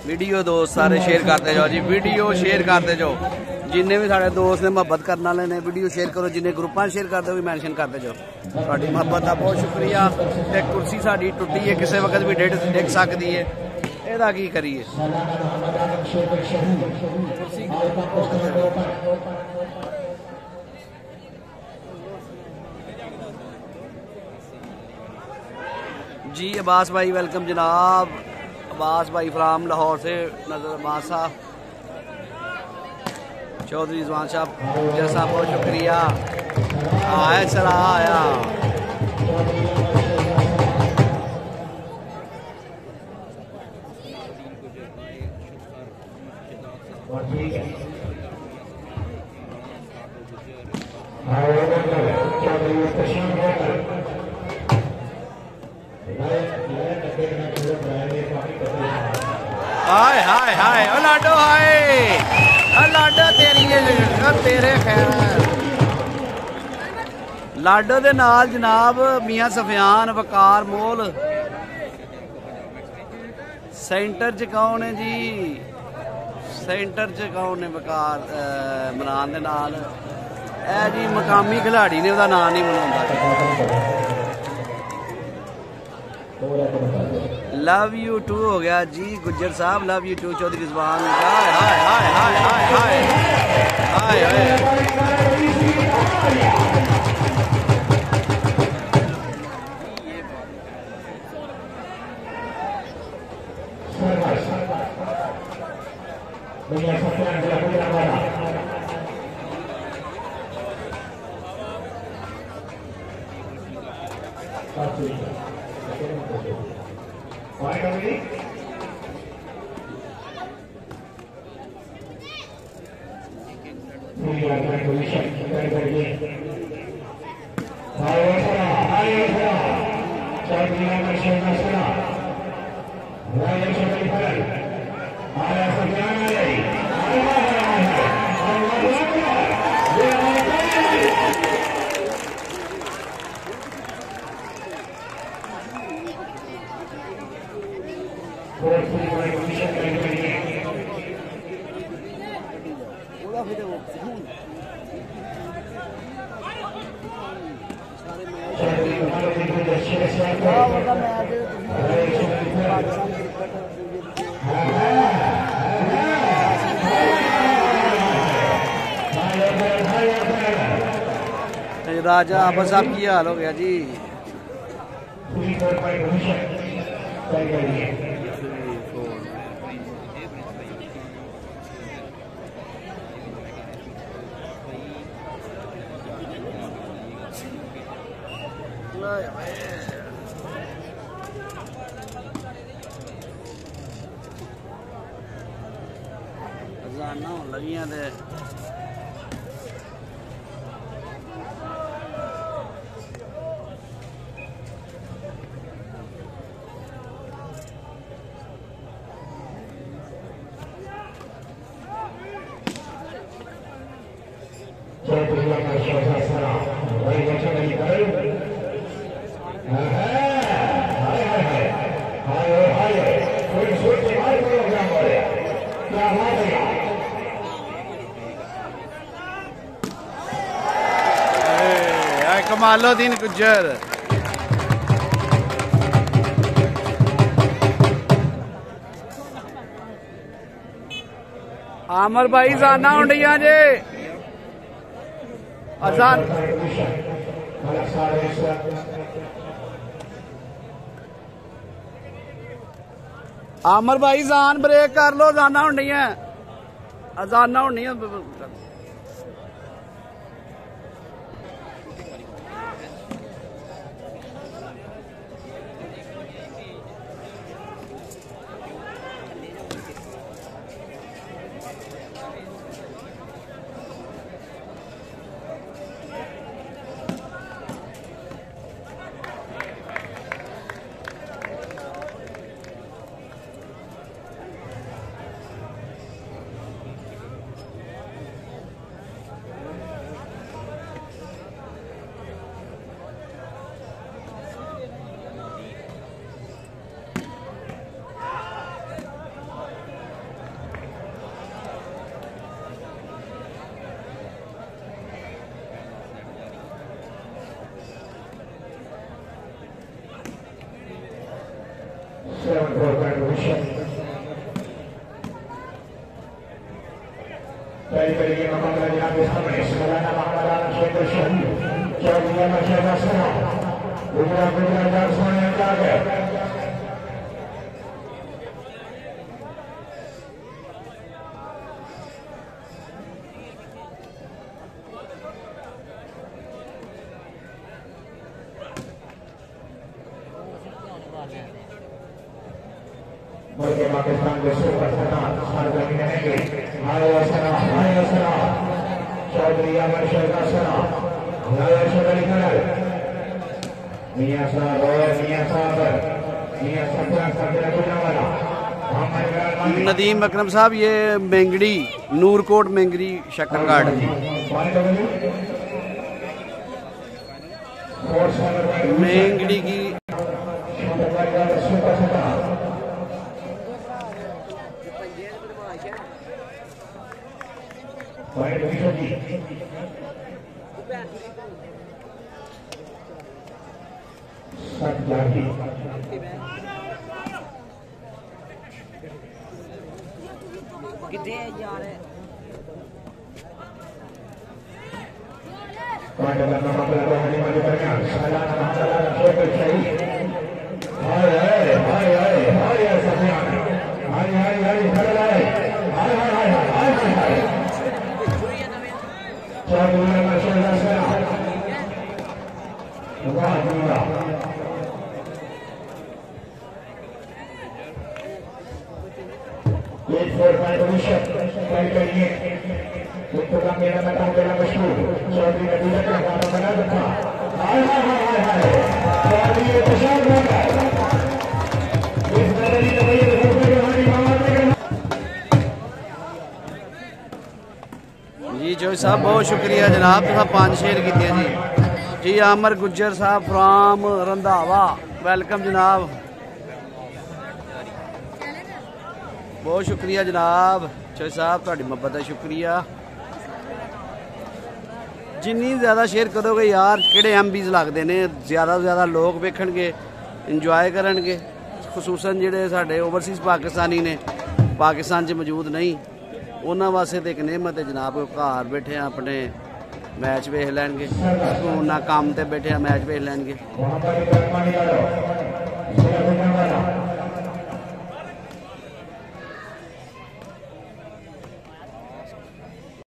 Video दोस्त सारे share करते जाओ जी, वीडियो शेयर करते जाओ। जिन्हें भी साढ़े दोस्त ने मोहब्बत करने वाले ने वीडियो शेयर करो, जिन्हें ग्रुपां शेयर करते हो मैंशन करते जाओ। थोड़ी मोहब्बत का बहुत शुक्रिया। ते कुर्सी साड़ी टुटी है, किसी वक्त भी डिग सकती है, एदा की करिए। जी अब्बास भाई वेलकम जनाब, अब्बास भाई फ्राम लाहौर से नजर अब्बास साहब, चौधरी रिजवान साहब जैसा बहुत शुक्रिया। आया चला आया हाय हाय हाय लाडो, हाय लाडो तेरे खैर। लाडो दे नाल जनाब मियां सफियान वकार मोल सेंटर च कौन है जी, सेंटर च कौन है वकार मनान दे नाल ए जी मकामी खिलाड़ी ने, ओहदा नाम नहीं मनाउंदा। लव यू टू हो गया ji Gujjar sahab, love you too Chaudhry Rizwan. Hi hi hi hi hi hi hi Raja Abbas sahab की हाल हो गया जी। अजाना लगियां दे कमालुद्दीन गुज्जर। आमर भाई जाना उंडिया जे अजान आमर भाई जान ब्रेक कर लो, जाना उंडिया अजाना होनी है। पाकिस्तान के सुपर स्टार सरजमी रहेंगे। चौधरी अमर शेखर सना मियां साहब नदीम अकरम साहब, ये मेंगड़ी नूरकोट मेंगड़ी शक्करघाट मेंगड़ी की जी जो साहब बहुत शुक्रिया जनाब, तुम 5 शेयर किए जी। जी आमर गुज्जर साहब फ्राम रंधावा, वेलकम जनाब, बहुत शुक्रिया जनाब। चो साहब तुहाडी मोहब्बत का शुक्रिया। जिन्नी ज़्यादा शेयर करोगे यार किहड़े MBs लगते हैं, ज़्यादा तो ज़्यादा लोग वेखणगे, इंजॉय करनगे। खसूसन जिहड़े साडे ओवरसीज़ पाकिस्तानी ने पाकिस्तान च मौजूद नहीं, उन्होंने वास्ते तो एक नेमत है जनाब, घर बैठे अपने मैच वेख लैणगे, ना काम ते बैठे मैच वेख लैणगे।